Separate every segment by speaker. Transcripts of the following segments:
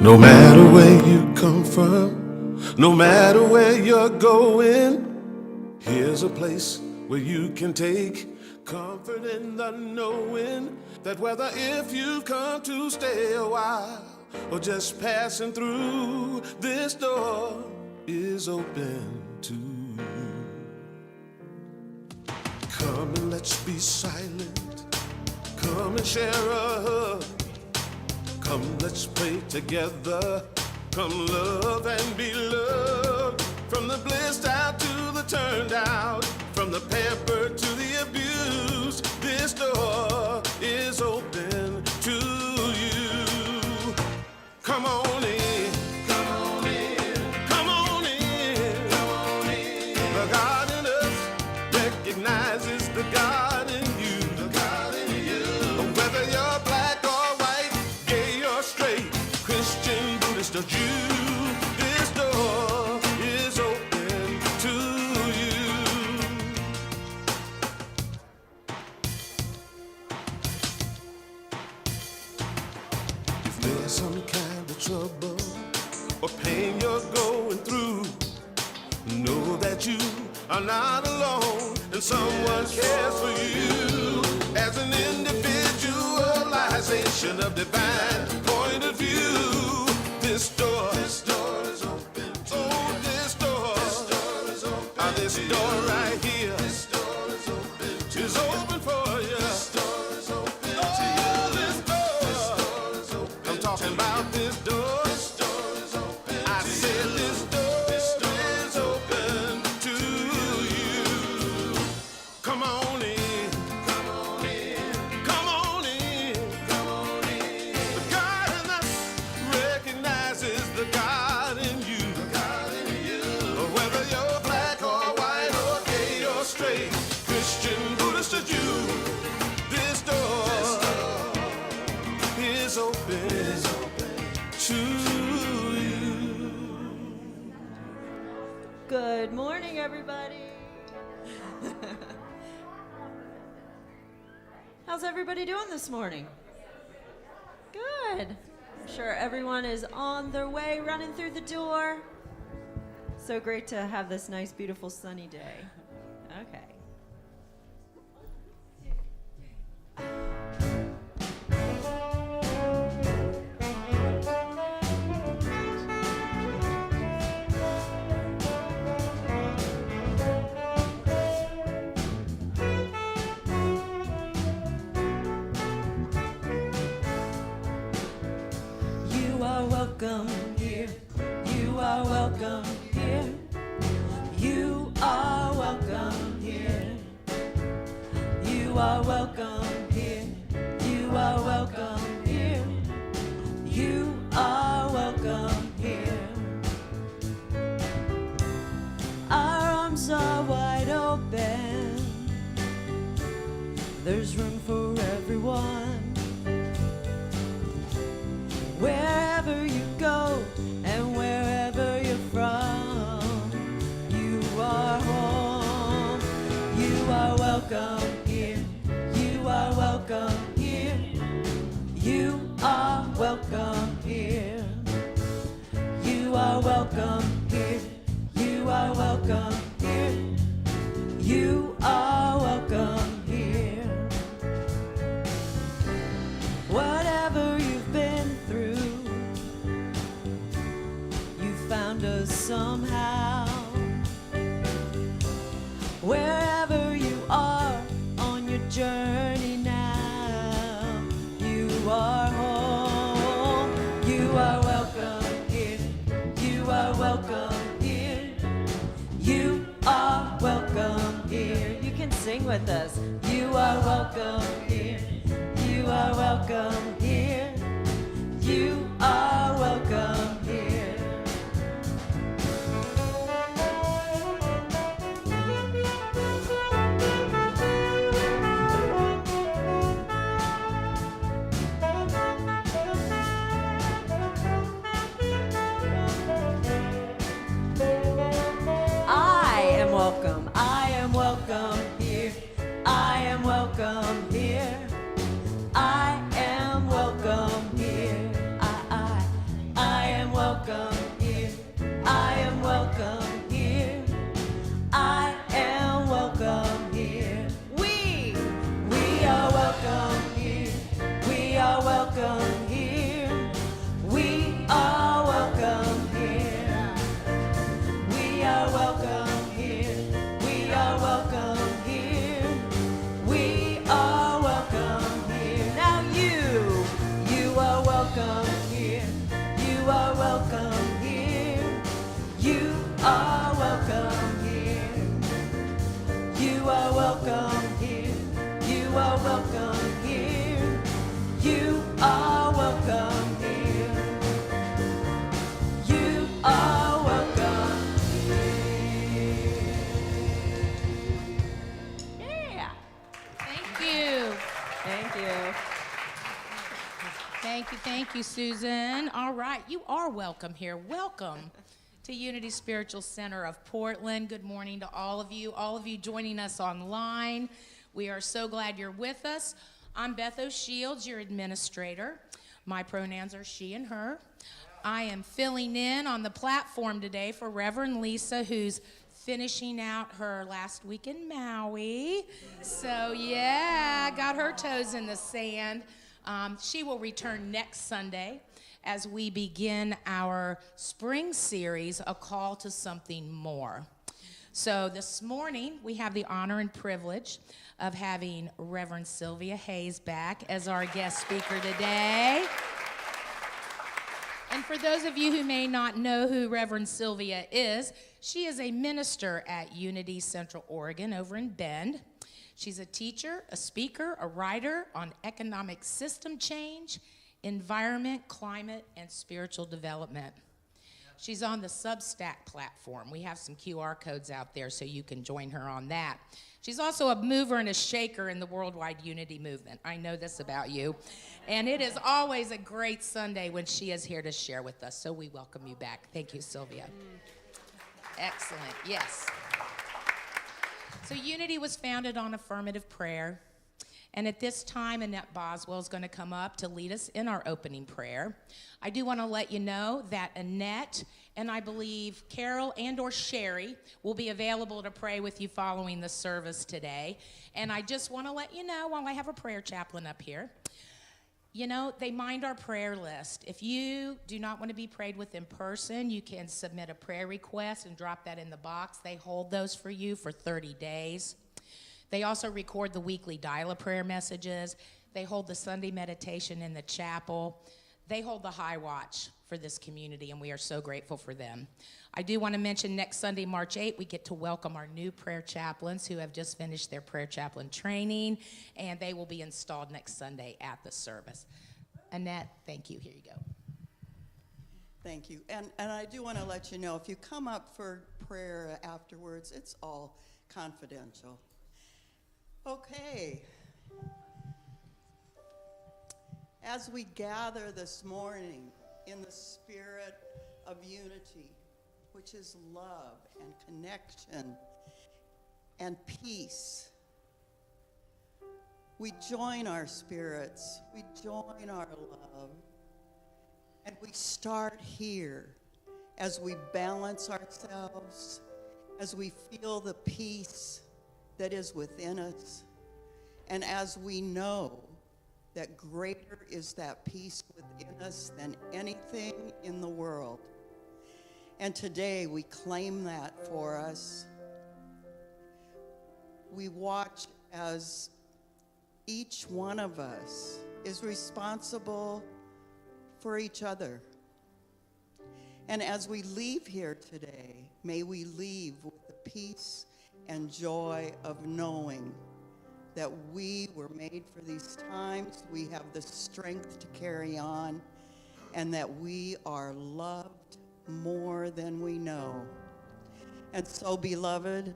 Speaker 1: No matter where you come from, no matter where you're going, here's a place where you can take comfort in the knowing that whether if you've come to stay a while or just passing through, this door is open to you. Come and let's be silent. Come and share a hug. Come, let's pray together. Come, love and be loved. From the blissed out to the turned out, from the pampered to the abused, this door is open to you. Come on in. Come on in. Come on in. Come on in. The God in us recognizes the God in you. The God in you. Whether you're black or white, gay or straight, Christian, Buddhist or Jew, this door is open to you. If there's some kind of trouble or pain you're going through, know that you are not alone and someone cares for you. As an individualization of divine point of view, this door is open to you. This door is open. This door right here is open for you. This door is open to you. This door is open. I'm talking about this door. This door is open. I said this door is open to you. Come on in. Come on in. Come on in. Come on in. The God in us recognizes the God in you. The God in you. Whether you're black or white or gay or straight, Christian, Buddhist or Jew, this door is open to you.
Speaker 2: Good morning, everybody. How's everybody doing this morning? Good. I'm sure everyone is on their way, running through the door. So great to have this nice, beautiful, sunny day. Okay. You are welcome here. You are welcome here. You are welcome here. You are welcome here. You are welcome here. You are welcome here. Our arms are wide open. There's room for everyone. Wherever you go and wherever you're from, you are home. You are welcome here. You are welcome here. You are welcome here. You are welcome here. You are welcome here. You are welcome here. Whatever you've been through, you found us somehow. Wherever you are on your journey now, you are home. You are welcome here. You are welcome here. You are welcome here. You can sing with us. You are welcome here. You are welcome here. You are welcome here. I am welcome. I am welcome here. I am welcome here. are welcome here. We are welcome here. We are welcome here. We are welcome here. We are welcome here. Now you are welcome here. You are welcome here. You are welcome here. You are welcome here. You are welcome here. You are welcome here. You are welcome here. Yeah.
Speaker 3: Thank you.
Speaker 2: Thank you.
Speaker 3: Thank you, Susan. All right, you are welcome here. Welcome to Unity Spiritual Center of Portland. Good morning to all of you joining us online. We are so glad you're with us. I'm Beth O'Shields, your administrator. My pronouns are she and her. I am filling in on the platform today for Reverend Lisa, who's finishing out her last week in Maui. So yeah, got her toes in the sand. She will return next Sunday as we begin our spring series, A Call to Something More. So this morning, we have the honor and privilege of having Reverend Sylvia Hayes back as our guest speaker today. And for those of you who may not know who Reverend Sylvia is, she is a minister at Unity Central Oregon over in Bend. She's a teacher, a speaker, a writer on economic system change, environment, climate, and spiritual development. She's on the Substack platform. We have some QR codes out there so you can join her on that. She's also a mover and a shaker in the worldwide unity movement. I know this about you. And it is always a great Sunday when she is here to share with us. So we welcome you back. Thank you, Sylvia. Excellent. Yes. So Unity was founded on affirmative prayer. And at this time, Annette Boswell is going to come up to lead us in our opening prayer. I do want to let you know that Annette and I believe Carol and or Sherry will be available to pray with you following the service today. And I just want to let you know, while I have a prayer chaplain up here, you know, they mind our prayer list. If you do not want to be prayed with in person, you can submit a prayer request and drop that in the box. They hold those for you for 30 days. They also record the weekly dial-a-prayer messages. They hold the Sunday meditation in the chapel. They hold the high watch for this community, and we are so grateful for them. I do want to mention next Sunday, March 8th, we get to welcome our new prayer chaplains who have just finished their prayer chaplain training, and they will be installed next Sunday at the service. Annette, thank you. Here you go.
Speaker 4: Thank you. And I do want to let you know, if you come up for prayer afterwards, it's all confidential. Okay. As we gather this morning in the spirit of unity, which is love and connection and peace, we join our spirits, we join our love, and we start here as we balance ourselves, as we feel the peace that is within us, and as we know that greater is that peace within us than anything in the world. And today we claim that for us. We watch as each one of us is responsible for each other. And as we leave here today, may we leave with the peace and joy of knowing that we were made for these times, we have the strength to carry on, and that we are loved more than we know. And so, beloved,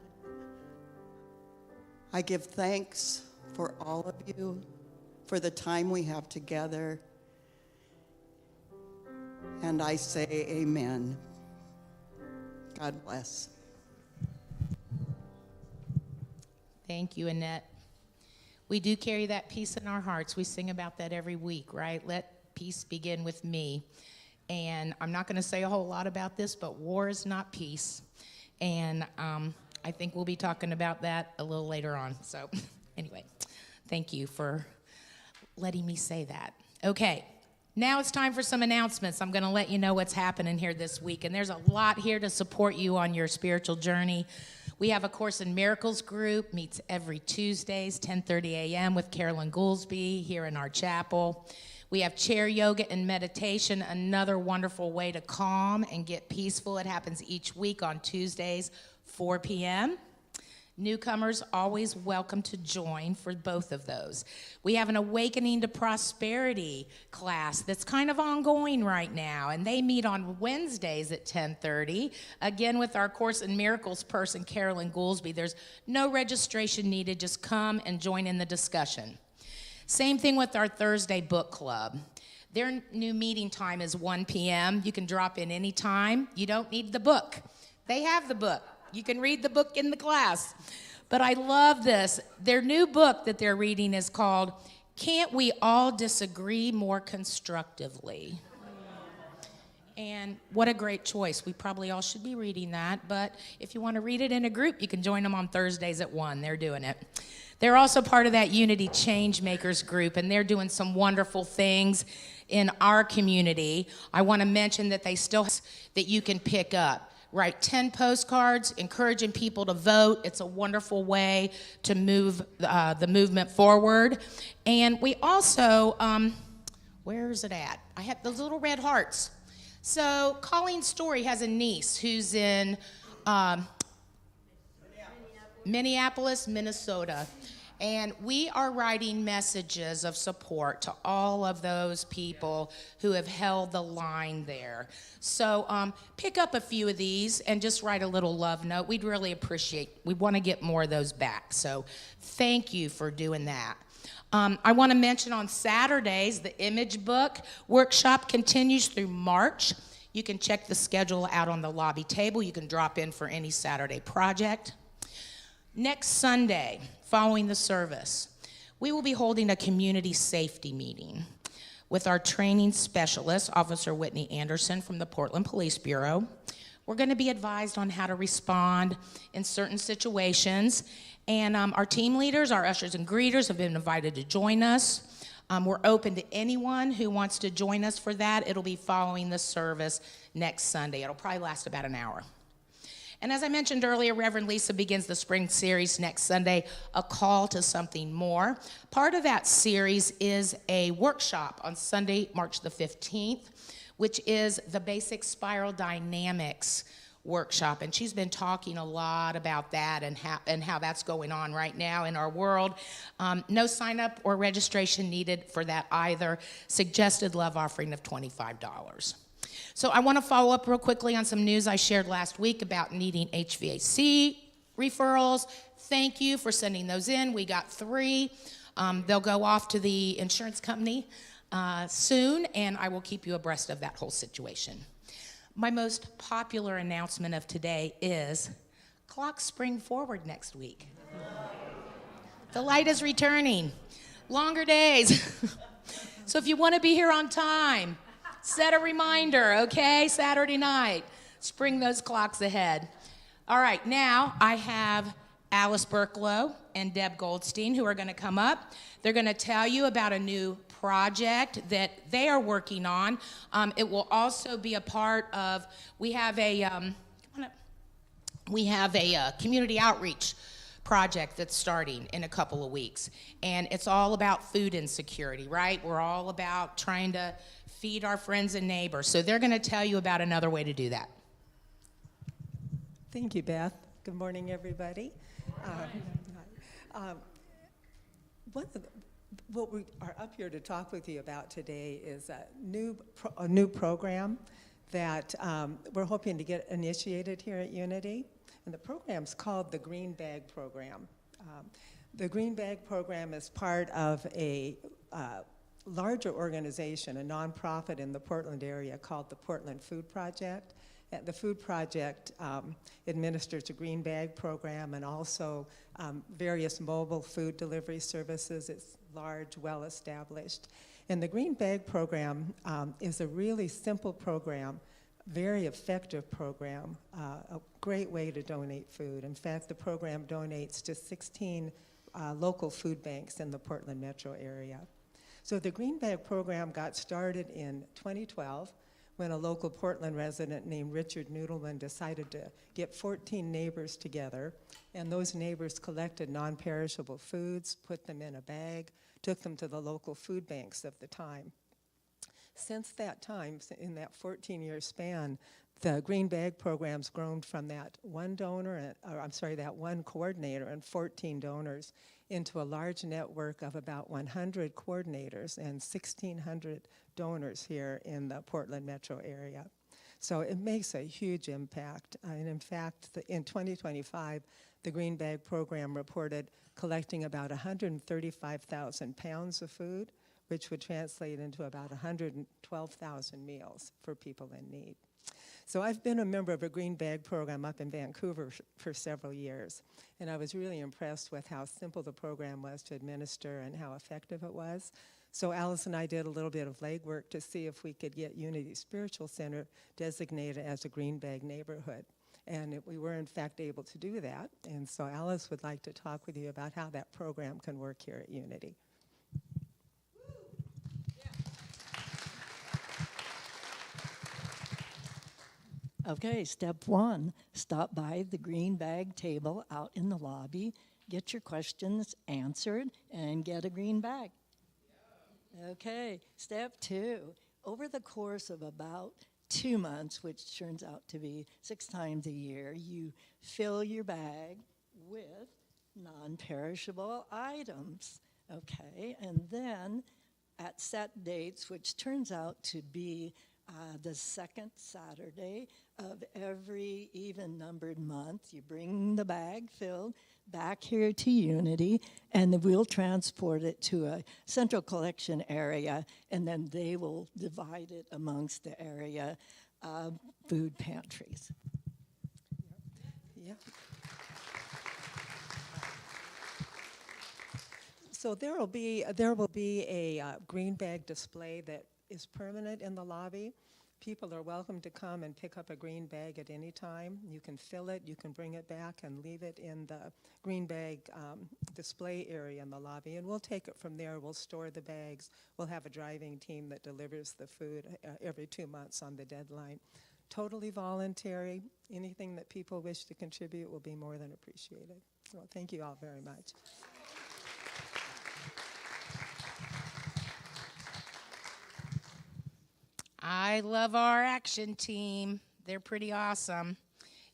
Speaker 4: I give thanks for all of you, for the time we have together, and I say amen. God bless.
Speaker 3: Thank you, Annette. We do carry that peace in our hearts. We sing about that every week, right? Let peace begin with me. And I'm not going to say a whole lot about this, but war is not peace. And I think we'll be talking about that a little later on. So anyway, thank you for letting me say that. Okay, now it's time for some announcements. I'm going to let you know what's happening here this week, and there's a lot here to support you on your spiritual journey. We have a Course in Miracles group, meets every Tuesdays, 10:30 a.m. with Carolyn Goolsby here in our chapel. We have chair yoga and meditation, another wonderful way to calm and get peaceful. It happens each week on Tuesdays, 4 p.m. Newcomers always welcome to join for both of those. We have an Awakening to Prosperity class that's kind of ongoing right now, and they meet on Wednesdays at 10:30. Again, with our Course in Miracles person, Carolyn Goolsby. There's no registration needed. Just come and join in the discussion. Same thing with our Thursday book club. Their new meeting time is 1 p.m. You can drop in anytime. You don't need the book. They have the book. You can read the book in the class. But I love this. Their new book that they're reading is called Can't We All Disagree More Constructively? And what a great choice. We probably all should be reading that. But if you want to read it in a group, you can join them on Thursdays at 1. They're doing it. They're also part of that Unity Changemakers group, and they're doing some wonderful things in our community. I want to mention that they still that you can pick up. Write 10 postcards, encouraging people to vote. It's a wonderful way to move the movement forward. And we also, where is it at? I have those little red hearts. So Colleen Story has a niece who's in Minneapolis, Minnesota. And we are writing messages of support to all of those people who have held the line there. So pick up a few of these and just write a little love note. We'd really appreciate, we want to get more of those back. So thank you for doing that. I want to mention on Saturdays, the Image Book workshop continues through March. You can check the schedule out on the lobby table. You can drop in for any Saturday project. Next Sunday, following the service, we will be holding a community safety meeting with our training specialist, Officer Whitney Anderson from the Portland Police Bureau. We're going to be advised on how to respond in certain situations. And our team leaders, our ushers and greeters have been invited to join us. We're open to anyone who wants to join us for that. It'll be following the service next Sunday. It'll probably last about an hour. And as I mentioned earlier, Reverend Lisa begins the spring series next Sunday, A Call to Something More. Part of that series is a workshop on Sunday, March the 15th, which is the Basic Spiral Dynamics workshop. And she's been talking a lot about that and how that's going on right now in our world. No sign up or registration needed for that either. Suggested love offering of $25. So I want to follow up real quickly on some news I shared last week about needing HVAC referrals. Thank you for sending those in. We got 3. They'll go off to the insurance company soon, and I will keep you abreast of that whole situation. My most popular announcement of today is clocks spring forward next week. The light is returning. Longer days. So if you want to be here on time, set a reminder, okay? Saturday night. Spring those clocks ahead. All right, now I have Alice Burklow and Deb Goldstein who are going to come up. They're going to tell you about a new project that they are working on. It will also be a part of, we have a community outreach project that's starting in a couple of weeks. And it's all about food insecurity, right? We're all about trying to feed our friends and neighbors. So they're going to tell you about another way to do that.
Speaker 5: Thank you, Beth. Good morning, everybody. What we are up here to talk with you about today is a new program that we're hoping to get initiated here at Unity. And the program's called the Green Bag Program. The Green Bag Program is part of a larger organization, a nonprofit in the Portland area called the Portland Food Project. The Food Project administers a Green Bag Program and also various mobile food delivery services. It's large, well-established. And the Green Bag Program is a really simple program, very effective program, a great way to donate food. In fact, the program donates to 16 local food banks in the Portland metro area. So the Green Bag program got started in 2012 when a local Portland resident named Richard Noodleman decided to get 14 neighbors together, and those neighbors collected non-perishable foods, put them in a bag, took them to the local food banks of the time. Since that time, in that 14-year span, the Green Bag program's grown from that one donor, that one coordinator and 14 donors into a large network of about 100 coordinators and 1,600 donors here in the Portland metro area. So it makes a huge impact. And in fact, in 2025, the Green Bag program reported collecting about 135,000 pounds of food, which would translate into about 112,000 meals for people in need. So I've been a member of a Green Bag program up in Vancouver for several years, and I was really impressed with how simple the program was to administer and how effective it was. So Alice and I did a little bit of legwork to see if we could get Unity Spiritual Center designated as a Green Bag neighborhood. And we were in fact able to do that. And so Alice would like to talk with you about how that program can work here at Unity.
Speaker 6: Okay, step one, stop by the Green Bag table out in the lobby, get your questions answered, and get a green bag. Okay, step two, over the course of about 2 months, which turns out to be 6 times a year, you fill your bag with non-perishable items. Okay, and then at set dates, which turns out to be the second Saturday of every even-numbered month, you bring the bag filled back here to Unity, and then we'll transport it to a central collection area, and then they will divide it amongst the area food pantries.
Speaker 5: Yeah. So there will be a Green Bag display that is permanent in the lobby. People are welcome to come and pick up a green bag at any time. You can fill it, you can bring it back and leave it in the Green Bag display area in the lobby, and we'll take it from there. We'll store the bags. We'll have a driving team that delivers the food every 2 months on the deadline. Totally voluntary. Anything that people wish to contribute will be more than appreciated. Well, thank you all very much.
Speaker 3: I love our action team. They're pretty awesome.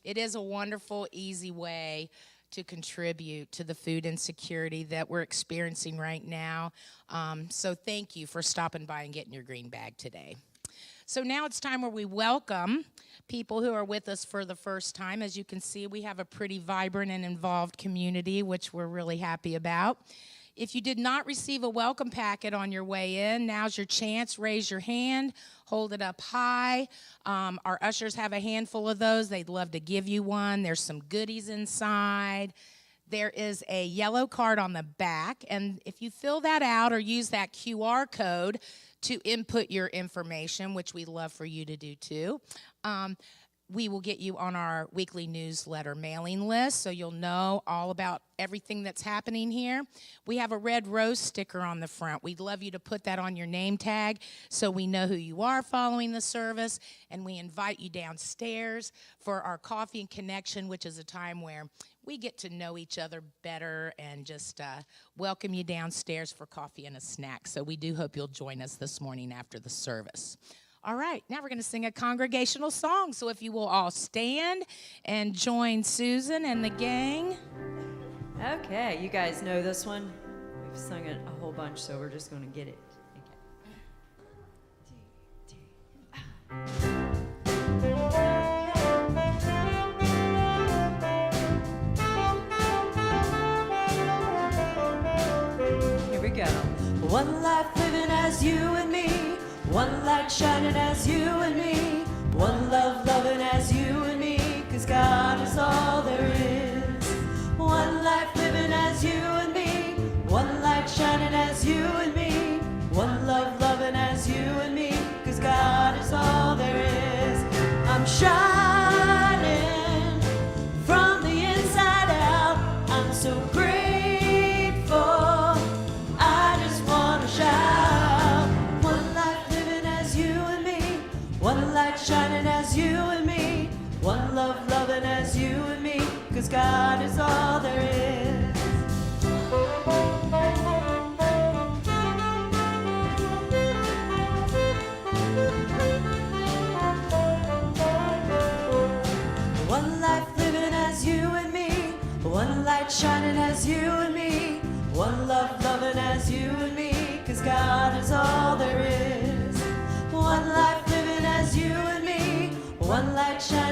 Speaker 3: It is a wonderful, easy way to contribute to the food insecurity that we're experiencing right now. So thank you for stopping by and getting your green bag today. So now it's time where we welcome people who are with us for the first time. As you can see, we have a pretty vibrant and involved community, which we're really happy about. If you did not receive a welcome packet on your way in, now's your chance. Raise your hand, hold it up high. Our ushers have a handful of those. They'd love to give you one. There's some goodies inside. There is a yellow card on the back, and if you fill that out or use that QR code to input your information, which we'd love for you to do too, we will get you on our weekly newsletter mailing list, so you'll know all about everything that's happening here. We have a red rose sticker on the front. We'd love you to put that on your name tag so we know who you are following the service, and we invite you downstairs for our coffee and connection, which is a time where we get to know each other better and just welcome you downstairs for coffee and a snack. So we do hope you'll join us this morning after the service. All right, now we're going to sing a congregational song. So if you will all stand and join Susan and the gang.
Speaker 7: Okay, you guys know this one. We've sung it a whole bunch, so we're just going to get it. Here we go. One life living as you and me. One light shining as you and me. One love loving as you and me. 'Cause God is all there is. One life living as you and me. One light shining as you and me. One love loving as you and me. 'Cause God is all there is. I'm shining from the inside out. I'm so grateful. I just want to shine.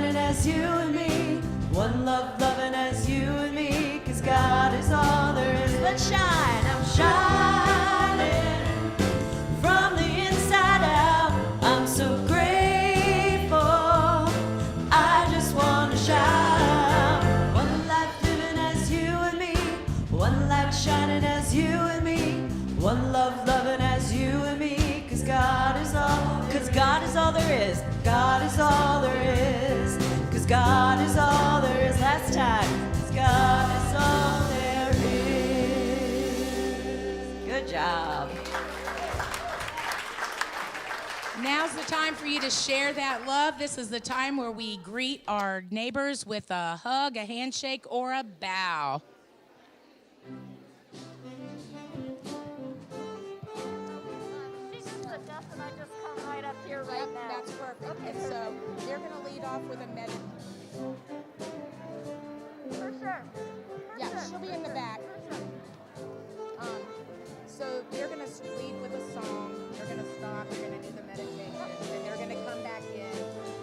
Speaker 7: shining as you and me. One love loving as you and me. 'Cause God is all there is. Let's shine. I'm shining from the inside out. I'm so grateful. I just want to shout. One life living as you and me. One light shining as you and me. One love loving as you and me. 'Cause God is all there is. God is all there is. 'Cause God is all there is. Last time. 'Cause God is all there is. Good job.
Speaker 3: Now's the time for you to share that love. This is the time where we greet our neighbors with a hug, a handshake, or a bow.
Speaker 8: She just said yes, and I just come right up here right now.
Speaker 3: That's perfect.
Speaker 8: Okay,
Speaker 3: And so they're going to lead off with a meditation.
Speaker 8: for sure.
Speaker 3: Yeah, she'll be in the back. So they're going to lead with a song. They're going to stop. They're going to do the meditation. Then they're going to come back in.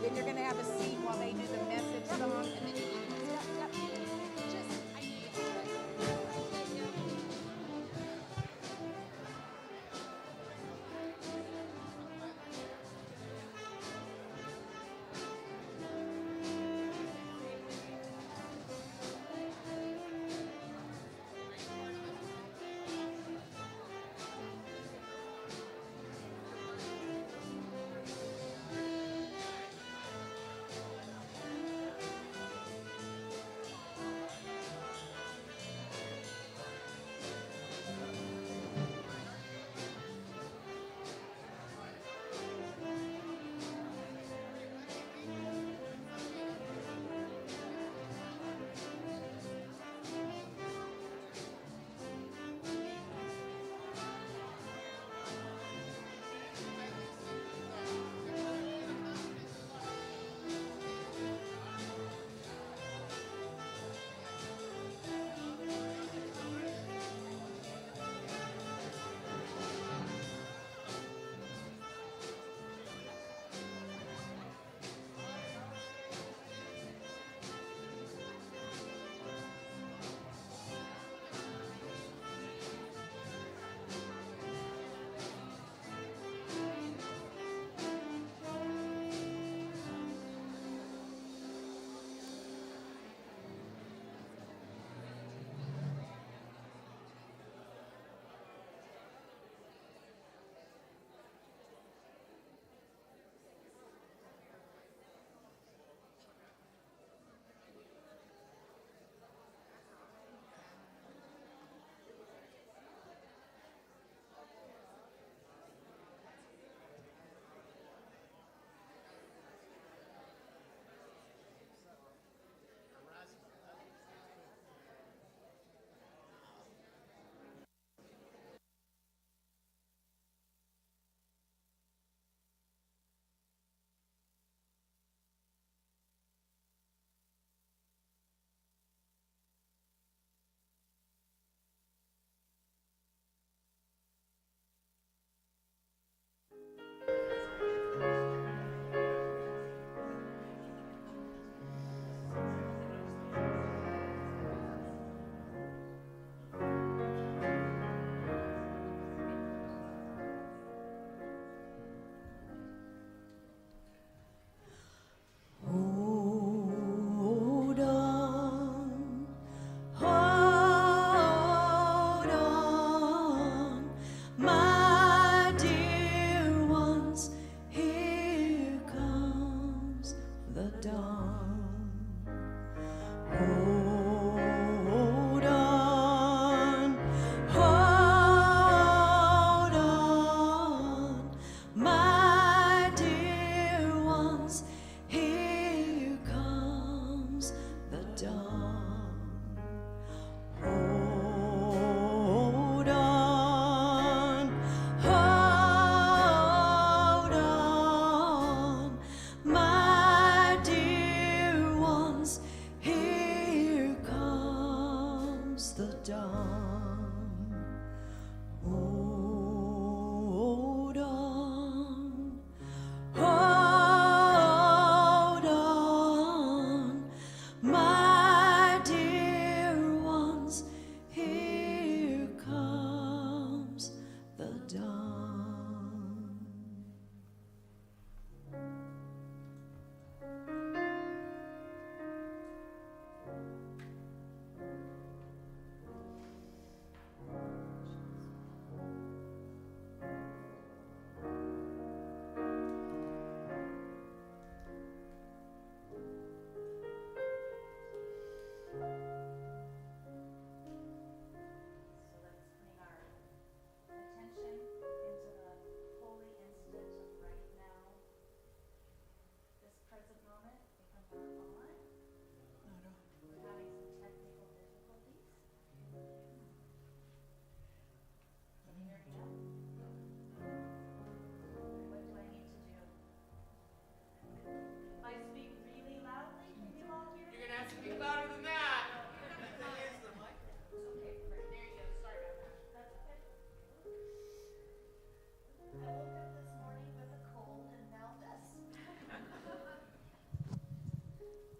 Speaker 3: Then you're going to have a seat while they do the message song. And then you need to yep. Just, I need you.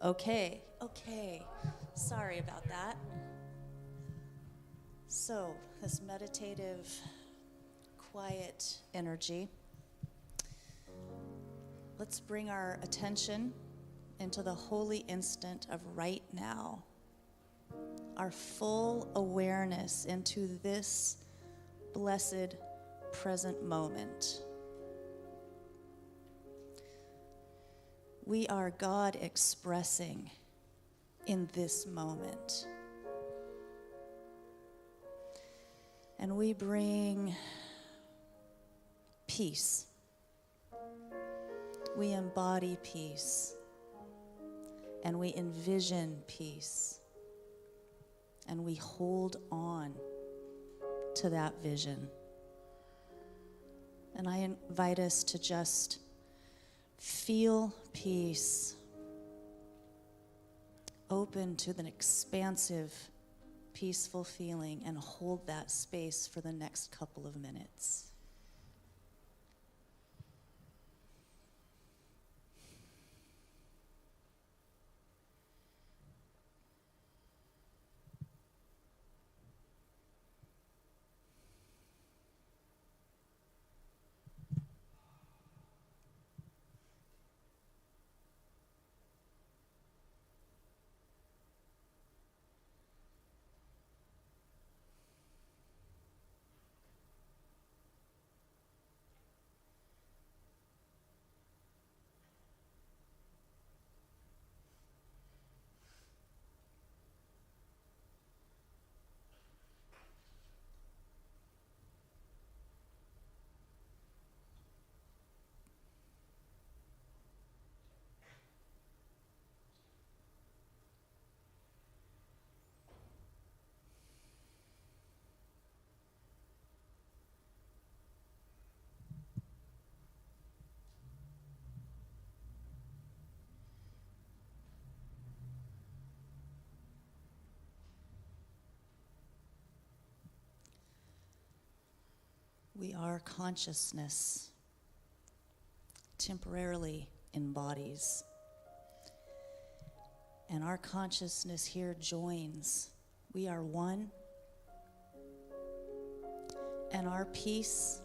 Speaker 9: Okay. Sorry about that. So, this meditative, quiet energy. Let's bring our attention into the holy instant of right now. Our full awareness into this blessed present moment. We are God expressing in this moment. And we bring peace. We embody peace. And we envision peace. And we hold on to that vision. And I invite us to just feel peace. Open to the expansive, peaceful feeling and hold that space for the next couple of minutes. We are consciousness, temporarily in bodies. And our consciousness here joins. We are one. And our peace,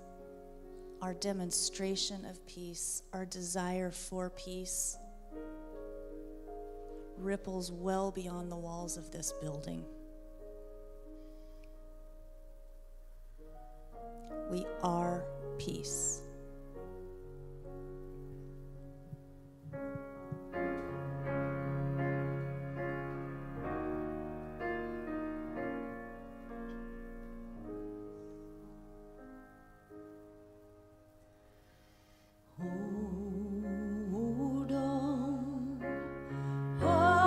Speaker 9: our demonstration of peace, our desire for peace ripples well beyond the walls of this building. We are peace.
Speaker 7: Hold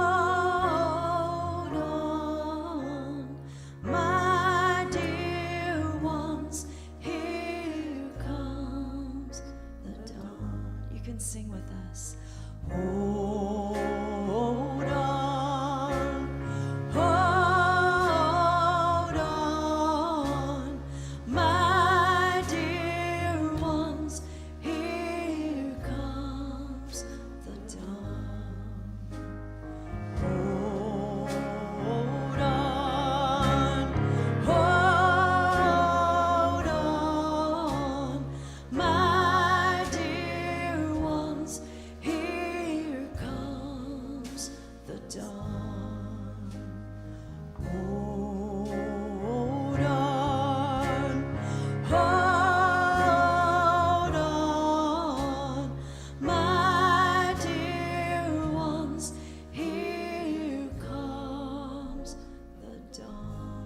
Speaker 7: on, my dear ones. Here comes the dawn. You can sing with us. Hold on, my dear ones. Here comes the dawn. Hold on, my dear ones. Here comes the dawn. Hold on, my dear ones. Here comes the dawn.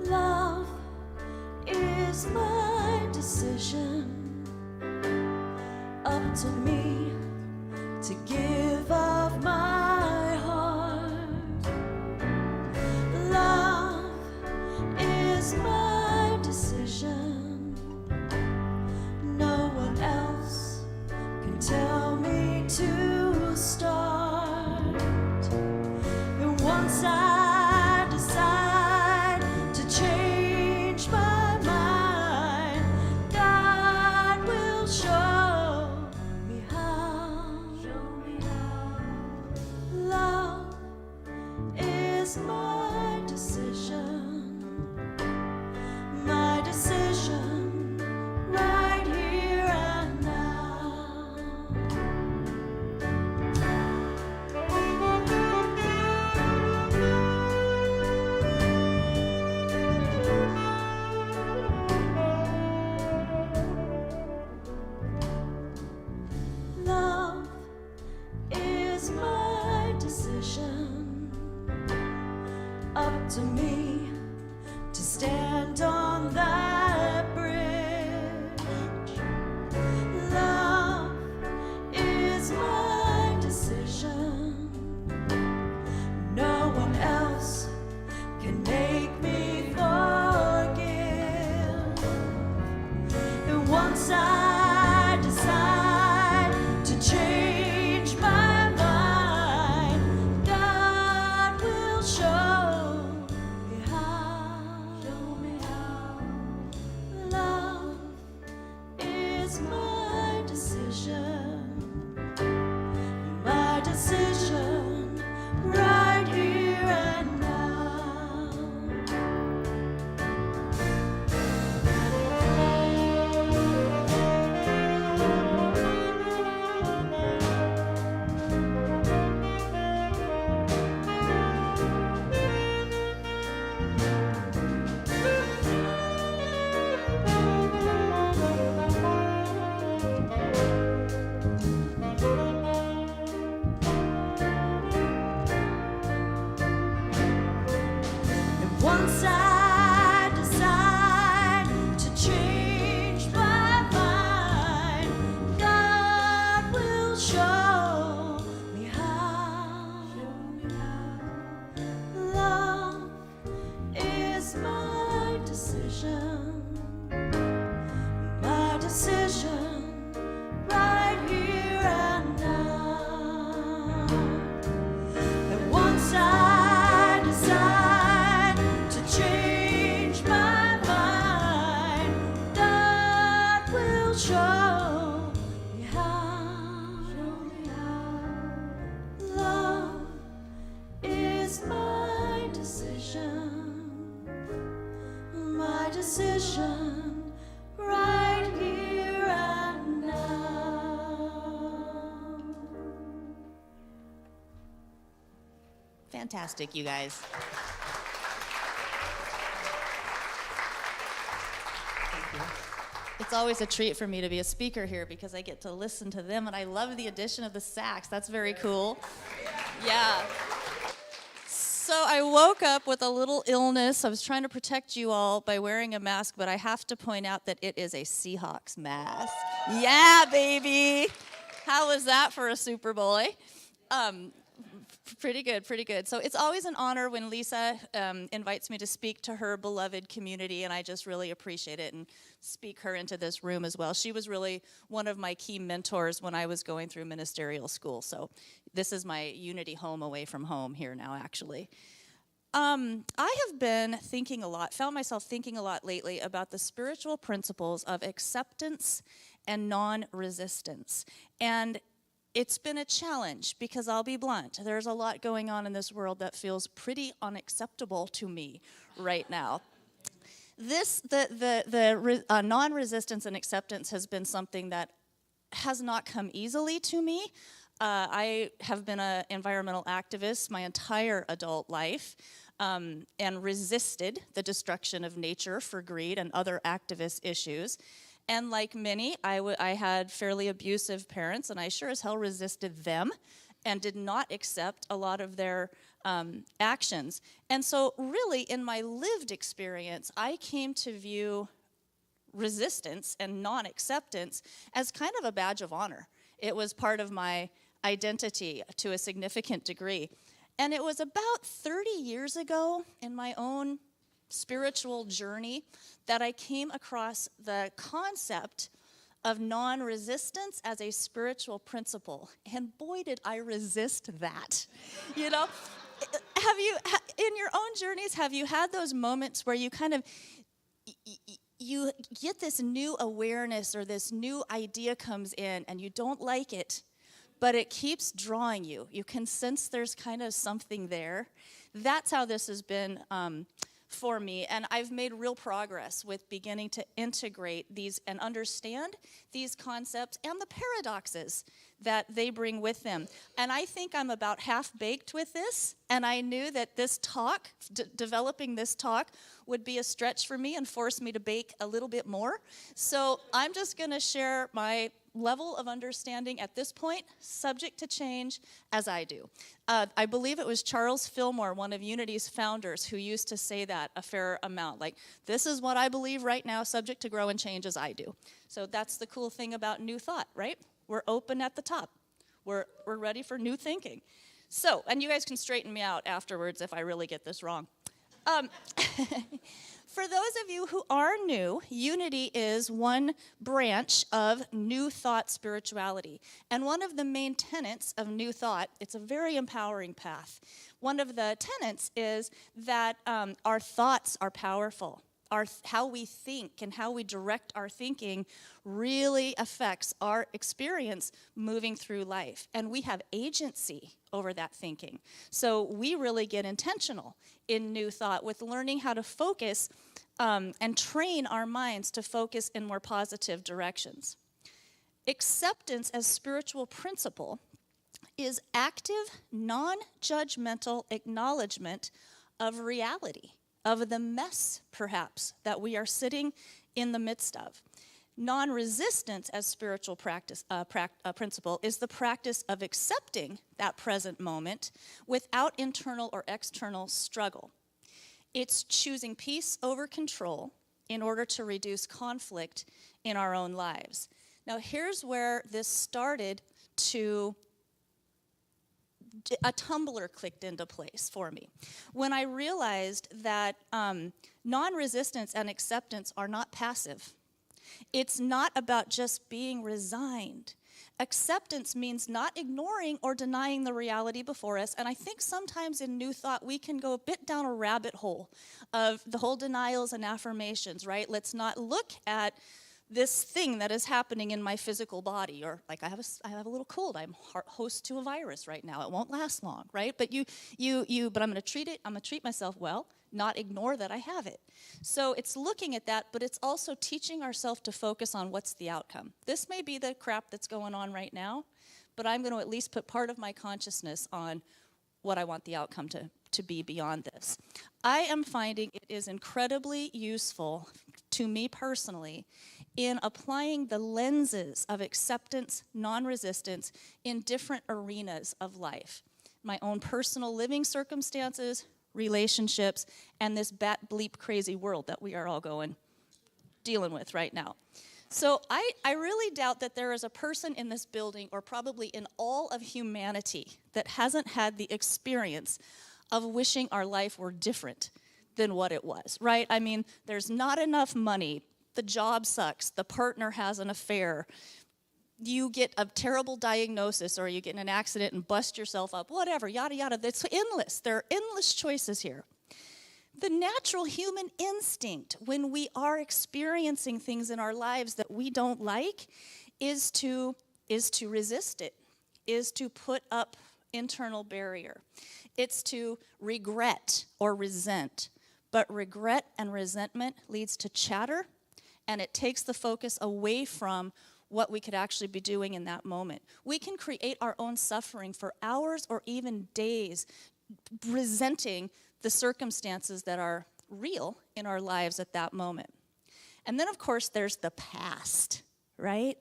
Speaker 7: Love is my decision. up to me to give of my heart. Love is my decision. No one else can tell me to start. And once I decide to change my mind, God will show me how. Love is my decision. My decision right here and now. Love is my decision. Up to me to stand on that bridge. Love is my decision. No one else can make me forgive. And once I decide to change my mind, God will show me how. Love is my decision. My decision right here and now. And once I decide to change my mind, God will show me how. Love is my decision. My decision right here and now. And once I decide to change my mind, God will show me how. Love is my decision. My decision right here and now.
Speaker 9: Fantastic, you guys. It's always a treat for me to be a speaker here because I get to listen to them, and I love the addition of the sax. That's very cool. Yeah. So I woke up with a little illness. I was trying to protect you all by wearing a mask, but I have to point out that it is a Seahawks mask. Yeah, baby. How was that for a Super Bowl? Pretty good, pretty good. So it's always an honor when Lisa invites me to speak to her beloved community, and I just really appreciate it and speak her into this room as well. She was really one of my key mentors when I was going through ministerial school. So this is my Unity home away from home here now, actually. I have been thinking a lot, found myself thinking a lot lately about the spiritual principles of acceptance and non-resistance. And it's been a challenge because I'll be blunt. There's a lot going on in this world that feels pretty unacceptable to me right now. The non-resistance and acceptance has been something that has not come easily to me. I have been an environmental activist my entire adult life and resisted the destruction of nature for greed and other activist issues. And like many, I had fairly abusive parents, and I sure as hell resisted them and did not accept a lot of their actions. And so really, in my lived experience, I came to view resistance and non-acceptance as kind of a badge of honor. It was part of my identity to a significant degree. And it was about 30 years ago in my own spiritual journey that I came across the concept of non-resistance as a spiritual principle. And boy, did I resist that. You know, in your own journeys, have you had those moments where you kind of, you get this new awareness or this new idea comes in and you don't like it, but it keeps drawing you. You can sense there's kind of something there. That's how this has been for me, and I've made real progress with beginning to integrate these and understand these concepts and the paradoxes that they bring with them. And I think I'm about half-baked with this, and I knew that this talk, developing this talk, would be a stretch for me and force me to bake a little bit more. So I'm just going to share my level of understanding at this point, subject to change, as I do. I believe it was Charles Fillmore, one of Unity's founders, who used to say that a fair amount. Like, this is what I believe right now, subject to grow and change as I do. So that's the cool thing about New Thought, right? We're open at the top. We're ready for new thinking. So, and you guys can straighten me out afterwards if I really get this wrong. For those of you who are new, Unity is one branch of New Thought spirituality. And one of the main tenets of New Thought, it's a very empowering path. One of the tenets is that our thoughts are powerful. How we think and how we direct our thinking really affects our experience moving through life. And we have agency over that thinking. So we really get intentional in New Thought with learning how to focus and train our minds to focus in more positive directions. Acceptance as spiritual principle is active, non-judgmental acknowledgement of reality, of the mess, perhaps, that we are sitting in the midst of. Non-resistance as spiritual practice, principle is the practice of accepting that present moment without internal or external struggle. It's choosing peace over control in order to reduce conflict in our own lives. Now, here's where this started to a tumbler clicked into place for me. When I realized that non-resistance and acceptance are not passive. It's not about just being resigned. Acceptance means not ignoring or denying the reality before us. And I think sometimes in New Thought, we can go a bit down a rabbit hole of the whole denials and affirmations, right? Let's not look at this thing that is happening in my physical body, or like I have a little cold. I'm host to a virus right now. It won't last long, right? But but I'm going to treat it. I'm going to treat myself well, not ignore that I have it. So it's looking at that, but it's also teaching ourselves to focus on what's the outcome. This may be the crap that's going on right now, but I'm going to at least put part of my consciousness on what I want the outcome to be beyond this. I am finding it is incredibly useful to me personally in applying the lenses of acceptance, non-resistance in different arenas of life. My own personal living circumstances, relationships, and this bat bleep crazy world that we are all dealing with right now. So I really doubt that there is a person in this building, or probably in all of humanity, that hasn't had the experience of wishing our life were different than what it was, right? I mean, there's not enough money, the job sucks, the partner has an affair, you get a terrible diagnosis, or you get in an accident and bust yourself up, whatever, yada, yada. It's endless. There are endless choices here. The natural human instinct when we are experiencing things in our lives that we don't like is to resist it, is to put up internal barrier. It's to regret or resent. But regret and resentment leads to chatter, and it takes the focus away from what we could actually be doing in that moment. We can create our own suffering for hours or even days, resenting the circumstances that are real in our lives at that moment. And then, of course, there's the past, right?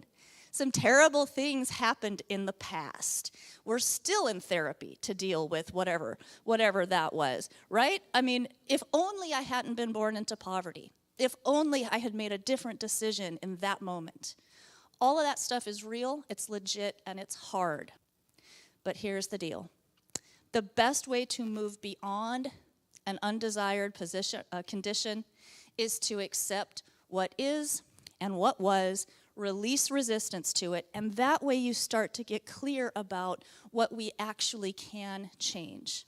Speaker 9: Some terrible things happened in the past. We're still in therapy to deal with whatever that was, right? I mean, if only I hadn't been born into poverty. If only I had made a different decision in that moment. All of that stuff is real, it's legit, and it's hard. But here's the deal. The best way to move beyond an undesired condition is to accept what is and what was, release resistance to it, and that way you start to get clear about what we actually can change.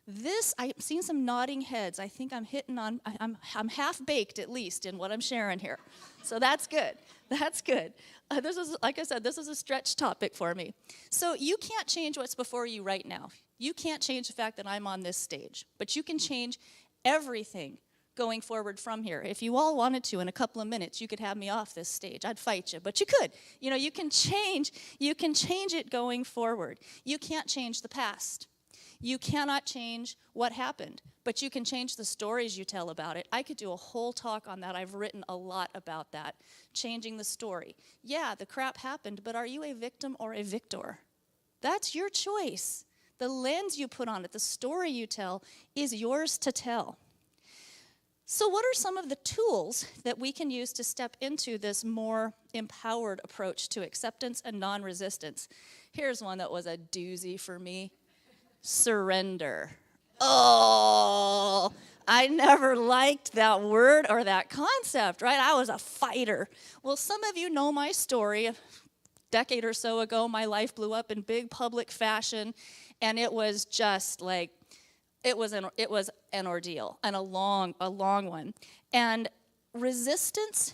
Speaker 9: This, I'm seeing some nodding heads. I think I'm hitting on, I'm half-baked at least in what I'm sharing here. So that's good. That's good. This is, like I said, this is a stretch topic for me. So you can't change what's before you right now. You can't change the fact that I'm on this stage, but you can change everything going forward from here. If you all wanted to, in a couple of minutes, you could have me off this stage. I'd fight you, but you could. You know, you can change it going forward. You can't change the past. You cannot change what happened, but you can change the stories you tell about it. I could do a whole talk on that. I've written a lot about that, changing the story. Yeah, the crap happened, but are you a victim or a victor? That's your choice. The lens you put on it, the story you tell, is yours to tell. So what are some of the tools that we can use to step into this more empowered approach to acceptance and non-resistance? Here's one that was a doozy for me. Surrender. Oh, I never liked that word or that concept, right? I was a fighter. Well, some of you know my story. A decade or so ago, my life blew up in big public fashion, and it was just like, it was an ordeal, and a long one. And resistance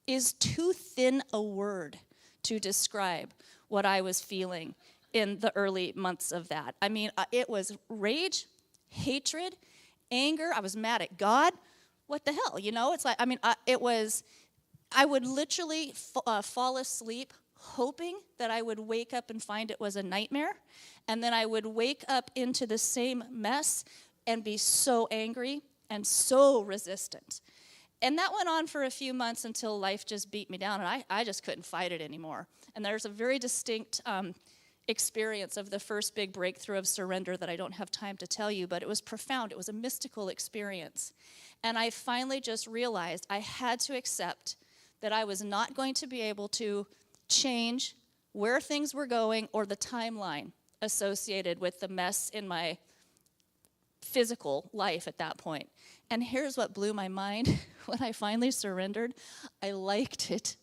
Speaker 9: is too thin a word to describe what I was feeling in the early months of that. I mean, it was rage, hatred, anger. I was mad at God. What the hell, you know? It's like, I mean, I would literally fall asleep hoping that I would wake up and find it was a nightmare. And then I would wake up into the same mess and be so angry and so resistant. And that went on for a few months until life just beat me down, and I just couldn't fight it anymore. And there's a very distinct experience of the first big breakthrough of surrender that I don't have time to tell you, but it was profound. It was a mystical experience. And I finally just realized I had to accept that I was not going to be able to change where things were going or the timeline associated with the mess in my physical life at that point. And here's what blew my mind. When I finally surrendered, I liked it.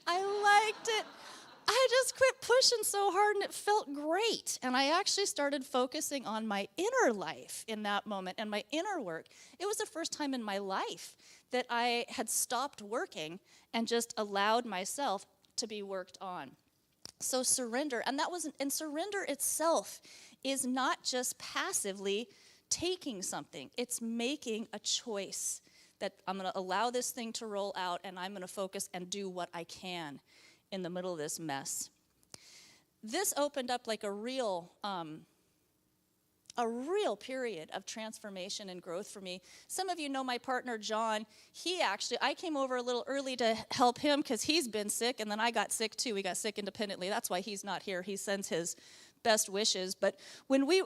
Speaker 9: I liked it. I just quit pushing so hard and it felt great. And I actually started focusing on my inner life in that moment and my inner work. It was the first time in my life that I had stopped working and just allowed myself to be worked on. So surrender, and surrender itself is not just passively taking something. It's making a choice that I'm going to allow this thing to roll out and I'm going to focus and do what I can in the middle of this mess. This opened up like a real period of transformation and growth for me. Some of you know my partner, John. I came over a little early to help him because he's been sick, and then I got sick too. We got sick independently. That's why he's not here. He sends his best wishes. But when we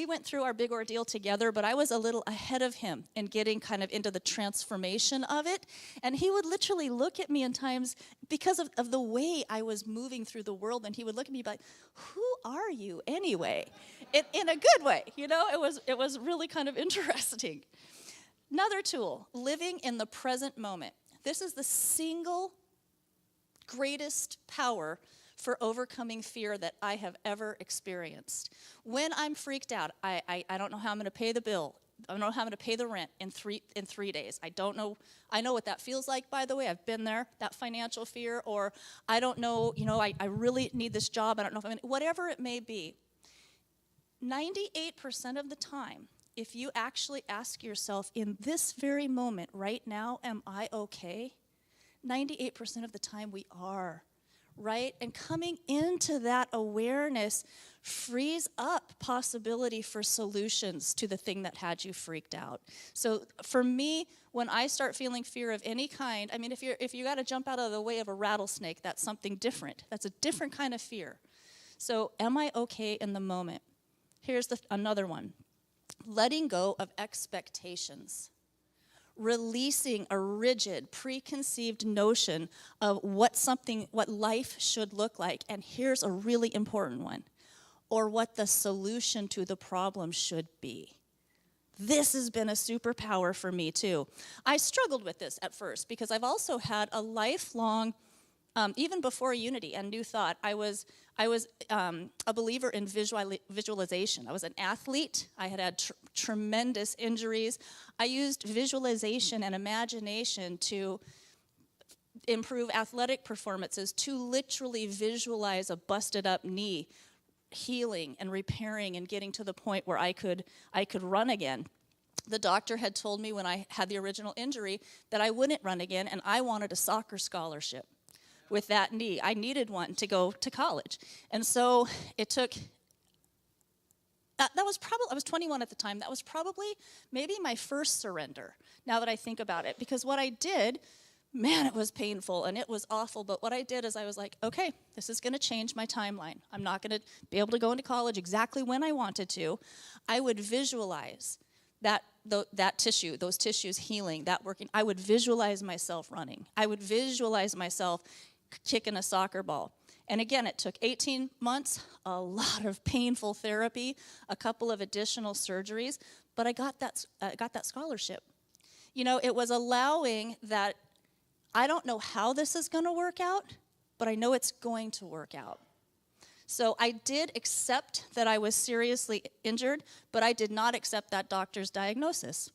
Speaker 9: went through our big ordeal together, but I was a little ahead of him in getting kind of into the transformation of it. And he would literally look at me in times because of the way I was moving through the world, and he would look at me like, who are you anyway? In a good way, you know? It was really kind of interesting. Another tool, living in the present moment. This is the single greatest power for overcoming fear that I have ever experienced. When I'm freaked out, I don't know how I'm going to pay the bill. I don't know how I'm going to pay the rent in 3 days. I don't know. I know what that feels like, by the way. I've been there, that financial fear. Or I don't know, I really need this job. I don't know if I'm going to, whatever it may be. 98% of the time, if you actually ask yourself in this very moment, right now, am I okay? 98% of the time we are. Right? And coming into that awareness frees up possibility for solutions to the thing that had you freaked out. So for me, when I start feeling fear of any kind, I mean, if you got to jump out of the way of a rattlesnake, that's something different. That's a different kind of fear. So am I okay in the moment? Here's another one. Letting go of expectations. releasing a rigid, preconceived notion of what life should look like. And here's a really important one, or what the solution to the problem should be. This has been a superpower for me too. I struggled with this at first because I've also had a lifelong, even before Unity and New Thought, I was a believer in visualization. I was an athlete. I had tremendous injuries. I used visualization and imagination to improve athletic performances, to literally visualize a busted up knee healing and repairing and getting to the point where I could run again. The doctor had told me when I had the original injury that I wouldn't run again, and I wanted a soccer scholarship with that knee. I needed one to go to college. And so it took, I was 21 at the time. That was probably maybe my first surrender, now that I think about it. Because what I did, man, it was painful and it was awful. But what I did is I was like, okay, this is going to change my timeline. I'm not going to be able to go into college exactly when I wanted to. I would visualize that tissue, those tissues healing, that working. I would visualize myself running. I would visualize myself kicking a soccer ball. And again, it took 18 months, a lot of painful therapy, a couple of additional surgeries, but I got that scholarship. You know, it was allowing that I don't know how this is going to work out, but I know it's going to work out. So I did accept that I was seriously injured, but I did not accept that doctor's diagnosis.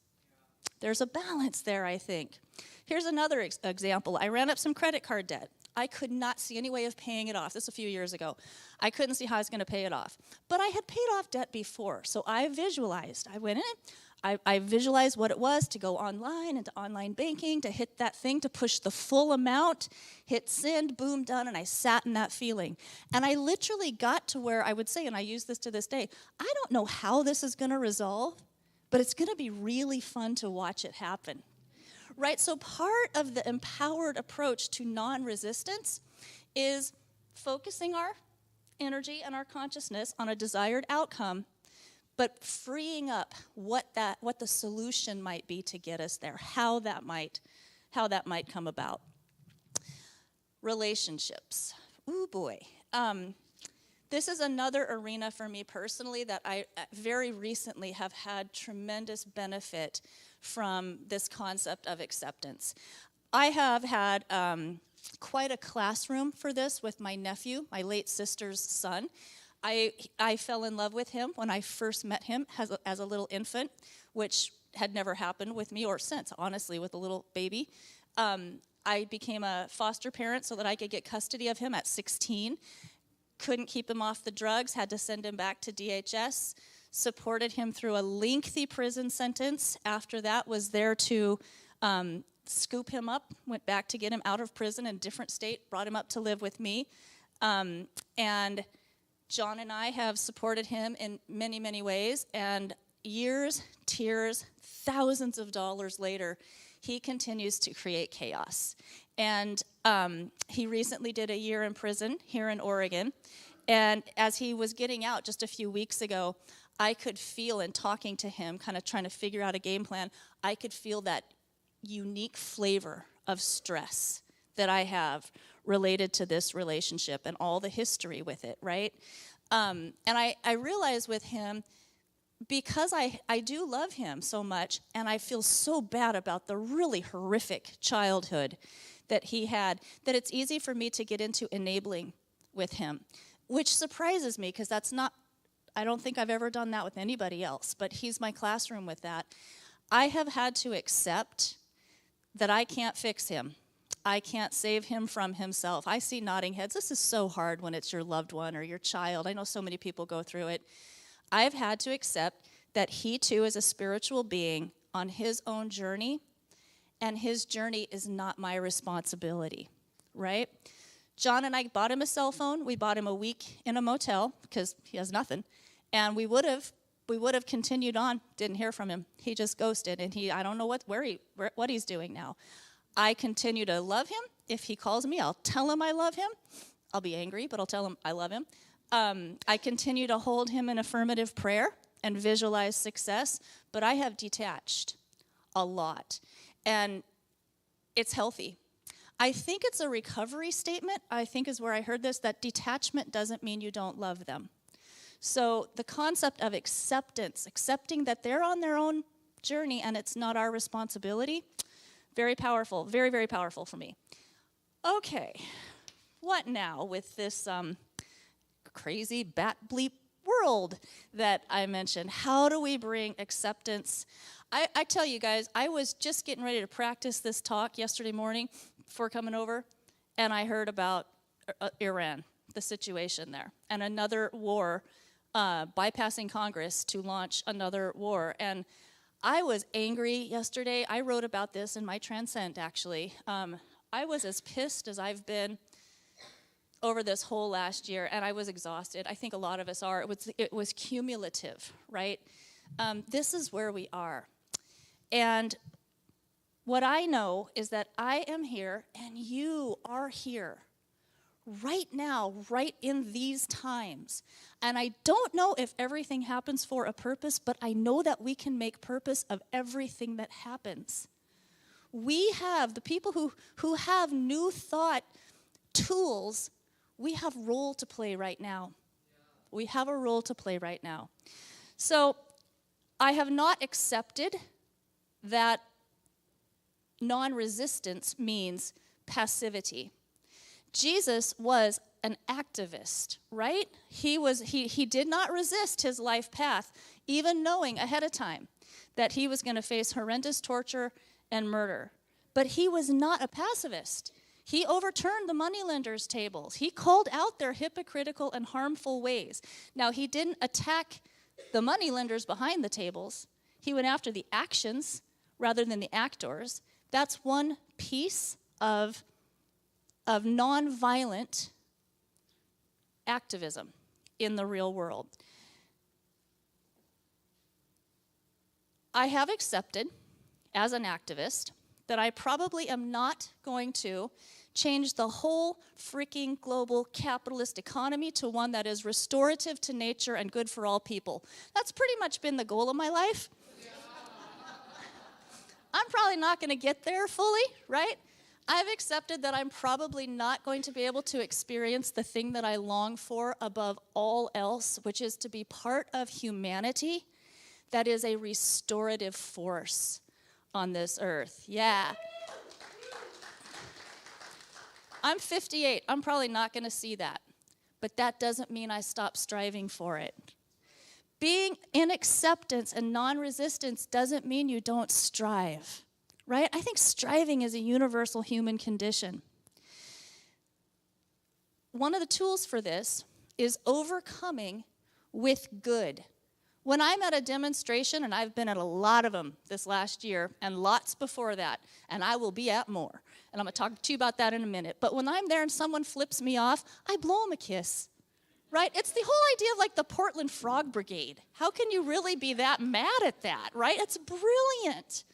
Speaker 9: There's a balance there, I think. Here's another example. I ran up some credit card debt. I could not see any way of paying it off. This was a few years ago. I couldn't see how I was going to pay it off. But I had paid off debt before, so I visualized. I went in, I visualized what it was to go online, into online banking, to hit that thing, to push the full amount, hit send, boom, done, and I sat in that feeling. And I literally got to where I would say, and I use this to this day, I don't know how this is going to resolve, but it's going to be really fun to watch it happen. Right, so part of the empowered approach to non-resistance is focusing our energy and our consciousness on a desired outcome, but freeing up what the solution might be to get us there, how that might come about. Relationships. Ooh boy. This is another arena for me personally that I very recently have had tremendous benefit from this concept of acceptance. I have had quite a classroom for this with my nephew, my late sister's son. I fell in love with him when I first met him as a little infant, which had never happened with me or since, honestly, with a little baby. I became a foster parent so that I could get custody of him at 16. Couldn't keep him off the drugs, had to send him back to DHS, supported him through a lengthy prison sentence. After that, was there to scoop him up, went back to get him out of prison in a different state, brought him up to live with me. And John and I have supported him in many, many ways. And years, tears, thousands of dollars later, he continues to create chaos. And he recently did a year in prison here in Oregon. And as he was getting out just a few weeks ago, I could feel, in talking to him, kind of trying to figure out a game plan, I could feel that unique flavor of stress that I have related to this relationship and all the history with it, right? And I realized with him, because I do love him so much, and I feel so bad about the really horrific childhood that he had, that it's easy for me to get into enabling with him, which surprises me, because I don't think I've ever done that with anybody else, but he's my classroom with that. I have had to accept that I can't fix him. I can't save him from himself. I see nodding heads. This is so hard when it's your loved one or your child. I know so many people go through it. I've had to accept that he too is a spiritual being on his own journey, and his journey is not my responsibility, right? John and I bought him a cell phone. We bought him a week in a motel because he has nothing. And we would have continued on, didn't hear from him. He just ghosted, and I don't know what he's doing now. I continue to love him. If he calls me, I'll tell him I love him. I'll be angry, but I'll tell him I love him. I continue to hold him in affirmative prayer and visualize success, but I have detached a lot. and it's healthy. I think it's a recovery statement, I think is where I heard this, that detachment doesn't mean you don't love them. So the concept of acceptance, accepting that they're on their own journey and it's not our responsibility, very powerful, very, very powerful for me. Okay, what now with this crazy bat bleep world that I mentioned? How do we bring acceptance? I tell you guys, I was just getting ready to practice this talk yesterday morning before coming over, and I heard about Iran, the situation there, and another war, bypassing Congress to launch another war. And I was angry yesterday. I wrote about this in my Transcend, actually. I was as pissed as I've been over this whole last year, and I was exhausted. I think a lot of us are. It was cumulative, right? This is where we are. And what I know is that I am here, and you are here right now, right in these times. And I don't know if everything happens for a purpose, but I know that we can make purpose of everything that happens. We have, the people who have new thought tools, we have a role to play right now. We have a role to play right now. So I have not accepted that non-resistance means passivity. Jesus was an activist, right? He did not resist his life path, even knowing ahead of time that he was going to face horrendous torture and murder. But he was not a pacifist. He overturned the moneylenders' tables. He called out their hypocritical and harmful ways. Now, he didn't attack the moneylenders behind the tables. He went after the actions rather than the actors. That's one piece of nonviolent activism in the real world. I have accepted, as an activist, that I probably am not going to change the whole freaking global capitalist economy to one that is restorative to nature and good for all people. That's pretty much been the goal of my life. I'm probably not going to get there fully, right? I've accepted that I'm probably not going to be able to experience the thing that I long for above all else, which is to be part of humanity that is a restorative force on this earth. Yeah. I'm 58. I'm probably not going to see that. But that doesn't mean I stop striving for it. Being in acceptance and non-resistance doesn't mean you don't strive, right? I think striving is a universal human condition. One of the tools for this is overcoming with good. When I'm at a demonstration, and I've been at a lot of them this last year, and lots before that, and I will be at more, and I'm going to talk to you about that in a minute, but when I'm there and someone flips me off, I blow them a kiss. Right? It's the whole idea of like the Portland Frog Brigade. How can you really be that mad at that, right? It's brilliant.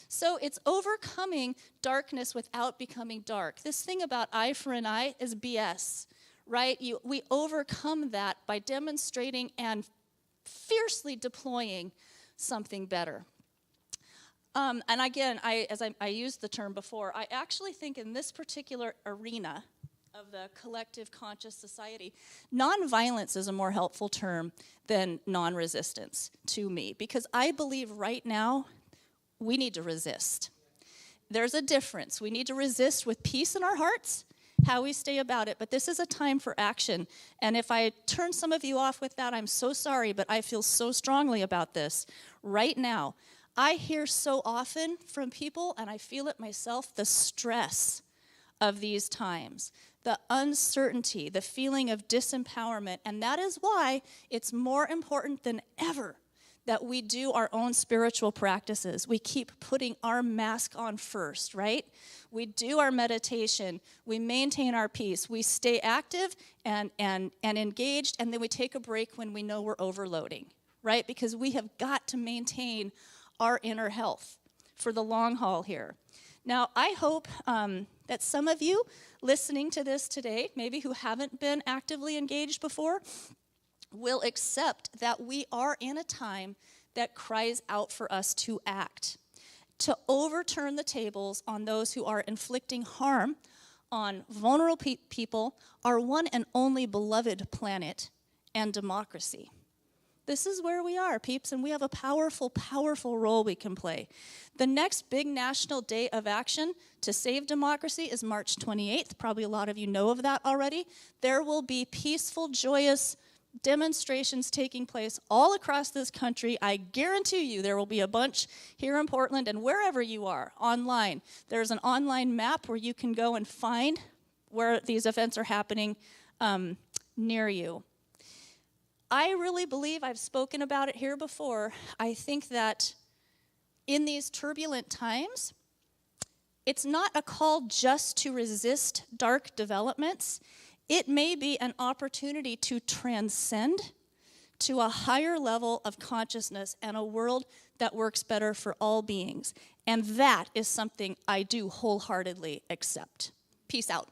Speaker 9: So it's overcoming darkness without becoming dark. This thing about eye for an eye is BS, right? We overcome that by demonstrating and fiercely deploying something better. And again, I used the term before, I actually think in this particular arena of the collective conscious society, nonviolence is a more helpful term than non-resistance to me, because I believe right now we need to resist. There's a difference. We need to resist with peace in our hearts, how we stay about it, but this is a time for action. And if I turn some of you off with that, I'm so sorry, but I feel so strongly about this right now. I hear so often from people, and I feel it myself, the stress of these times, the uncertainty, the feeling of disempowerment, and that is why it's more important than ever that we do our own spiritual practices. We keep putting our mask on first, right? We do our meditation, we maintain our peace, we stay active and engaged, and then we take a break when we know we're overloading, right? Because we have got to maintain our inner health for the long haul here. Now, I hope that some of you listening to this today, maybe who haven't been actively engaged before, will accept that we are in a time that cries out for us to act, to overturn the tables on those who are inflicting harm on vulnerable people, our one and only beloved planet, and democracy. This is where we are, peeps, and we have a powerful, powerful role we can play. The next big national day of action to save democracy is March 28th. Probably a lot of you know of that already. There will be peaceful, joyous demonstrations taking place all across this country. I guarantee you there will be a bunch here in Portland and wherever you are online. There's an online map where you can go and find where these events are happening near you. I really believe, I've spoken about it here before, I think that in these turbulent times, it's not a call just to resist dark developments. It may be an opportunity to transcend to a higher level of consciousness and a world that works better for all beings. And that is something I do wholeheartedly accept. Peace out.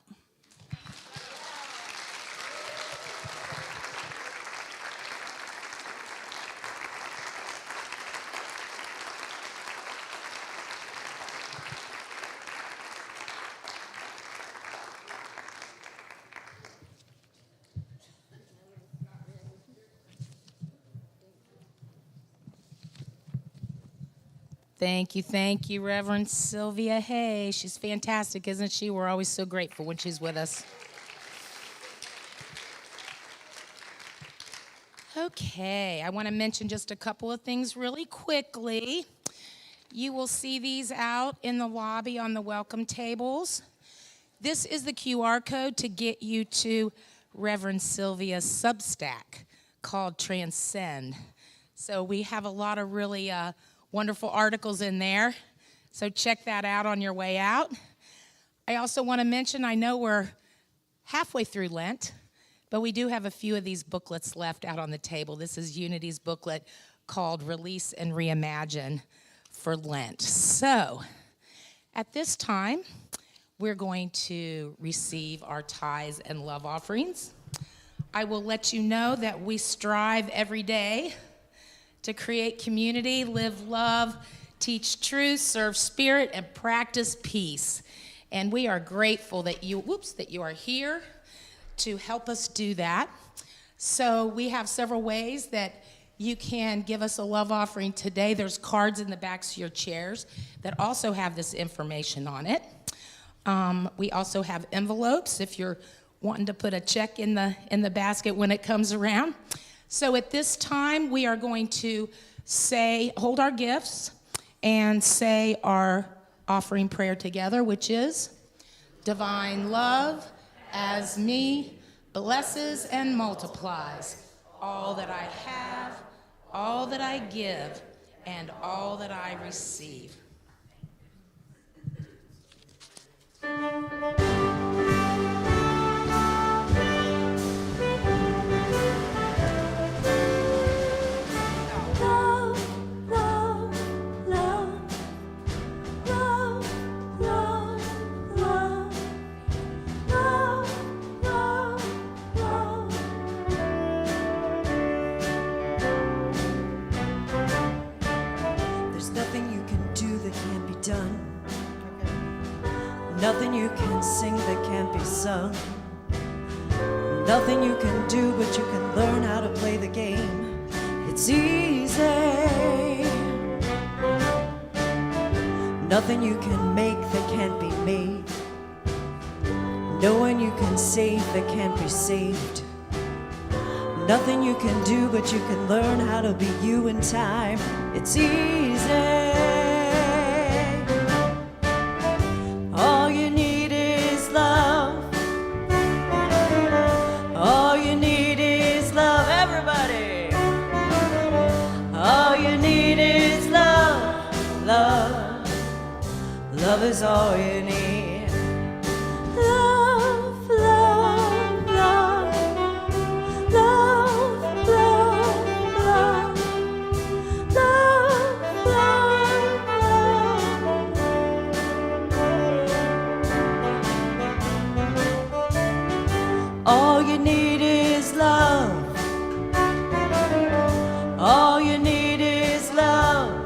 Speaker 3: Thank you, Reverend Sylvia Hay. She's fantastic, isn't she? We're always so grateful when she's with us. Okay, I want to mention just a couple of things really quickly. You will see these out in the lobby on the welcome tables. This is the QR code to get you to Reverend Sylvia's Substack called Transcend. So we have a lot of really wonderful articles in there. So check that out on your way out. I also want to mention, I know we're halfway through Lent, but we do have a few of these booklets left out on the table. This is Unity's booklet called Release and Reimagine for Lent. So at this time, we're going to receive our tithes and love offerings. I will let you know that we strive every day to create community, live love, teach truth, serve spirit, and practice peace. And we are grateful that you are here to help us do that. So we have several ways that you can give us a love offering today. There's cards in the backs of your chairs that also have this information on it. We also have envelopes if you're wanting to put a check in the basket when it comes around. So at this time, we are going to hold our gifts and say our offering prayer together, which is, divine love as me blesses and multiplies all that I have, all that I give, and all that I receive.
Speaker 7: Nothing you can sing that can't be sung. Nothing you can do, but you can learn how to play the game. It's easy. Nothing you can make that can't be made. No one you can save that can't be saved. Nothing you can do, but you can learn how to be you in time. It's easy. All you need is love. All you need is love, everybody. All you need is love. Love. Love is all you need. Love, love, love. Love, love, love. Love, love, love. All you need is love. All you need is love.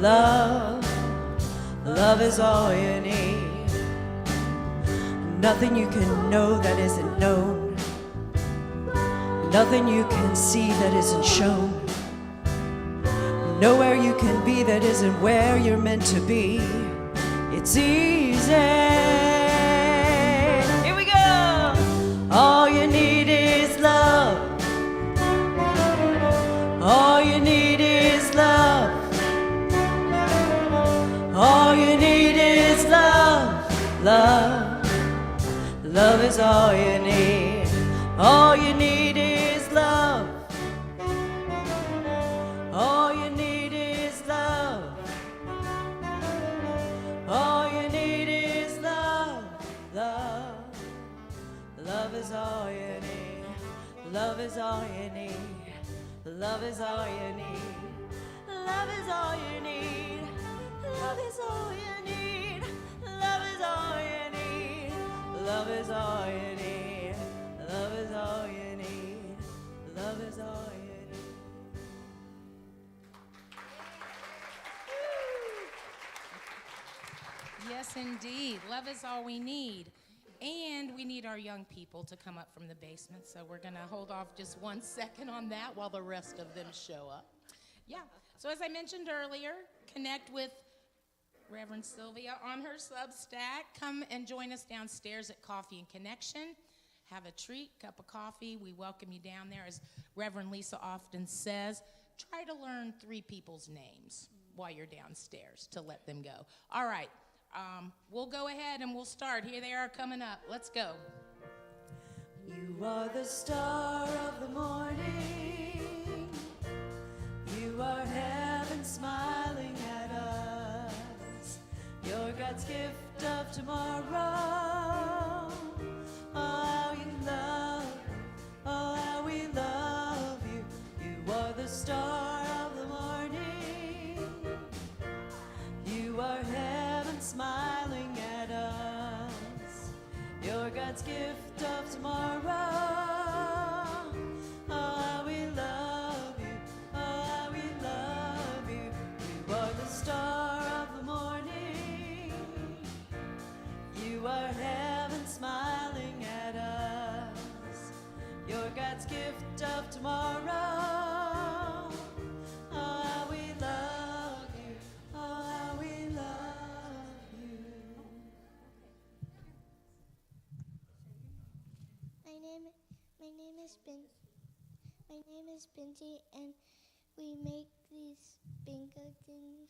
Speaker 7: love. Love is all you need. Nothing you can know that isn't known. Nothing you can see that isn't shown. Nowhere you can be that isn't where you're meant to be. It's easy. Here we go. All you need is love. All you need is love. All you need is love. Love. Love is all you need. All you need is love. All you need is love. All you need is love. Love. Love is all you need. Love is all you need. Love is all you need. Love is all you need. Love is all you need. Love is all you need. Love is all you need. Love is all you need. Love is all you need.
Speaker 3: Yes, indeed. Love is all we need. And we need our young people to come up from the basement, so we're going to hold off just 1 second on that while the rest of them show up. Yeah, so as I mentioned earlier, connect with Reverend Sylvia on her Substack. Come and join us downstairs at Coffee and Connection. Have a treat, cup of coffee. We welcome you down there. As Reverend Lisa often says, try to learn 3 people's names while you're downstairs to let them go. All right. We'll go ahead and we'll start. Here they are coming up. Let's go.
Speaker 7: You are the star of the morning. You are heaven smiling at us. You're God's gift of tomorrow. Oh, how you love, oh, how we love you. You are the star of the morning. You are heaven smiling at us. You're God's gift of tomorrow. Oh, how we love you. Oh, how we love you. You are the star of the morning. You are heaven smiling at us. You're God's gift of tomorrow. Oh, how we love you. Oh, how we love you.
Speaker 8: My name is Benji, and we make these bingo things.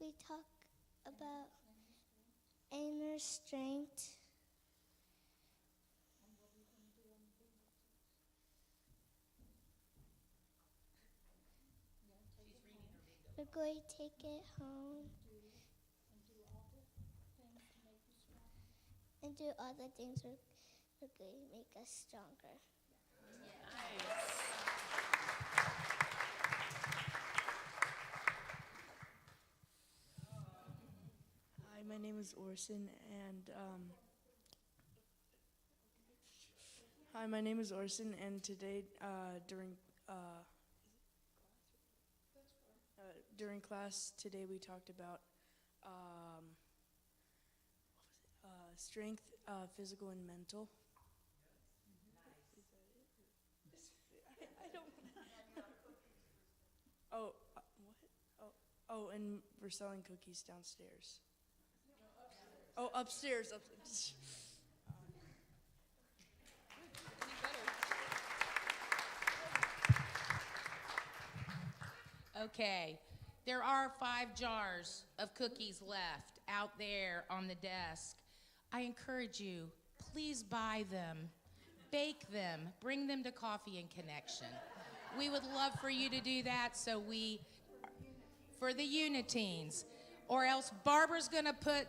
Speaker 8: We talk about inner strength. We're going to take it home and do all the things we're going to make us stronger.
Speaker 10: Hi, my name is Orson, and today during class today we talked about strength, physical and mental. I don't. Oh, what? Oh, and we're selling cookies downstairs. Oh, upstairs.
Speaker 3: Okay, there are 5 jars of cookies left out there on the desk. I encourage you, please buy them, bake them, bring them to Coffee and Connection. We would love for you to do that, so for the Uniteens, or else Barbara's gonna put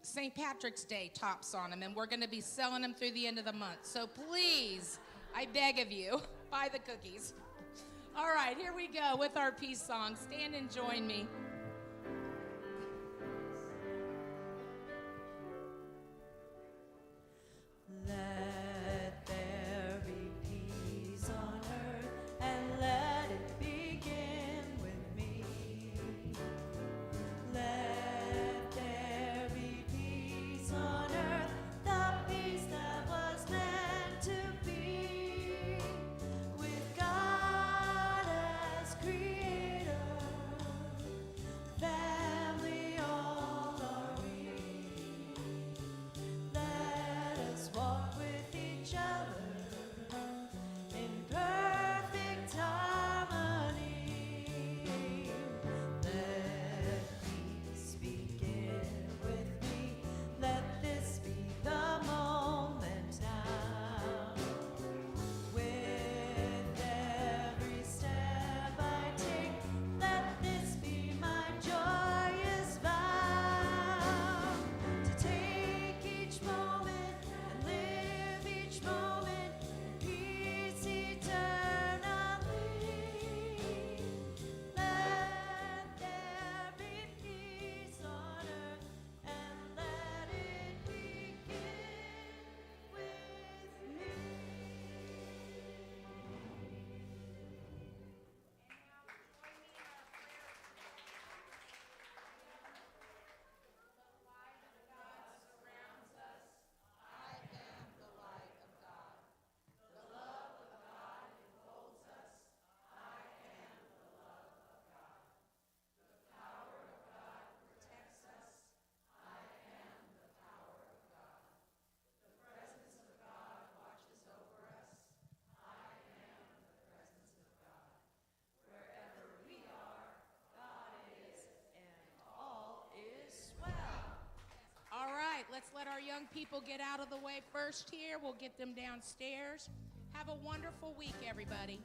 Speaker 3: St. Patrick's Day tops on them, and we're gonna be selling them through the end of the month. So please, I beg of you, buy the cookies. All right, here we go with our peace song. Stand and join me.
Speaker 7: Let there be peace on earth and let it
Speaker 3: young people get out of the way first here. We'll get them downstairs. Have a wonderful week, everybody.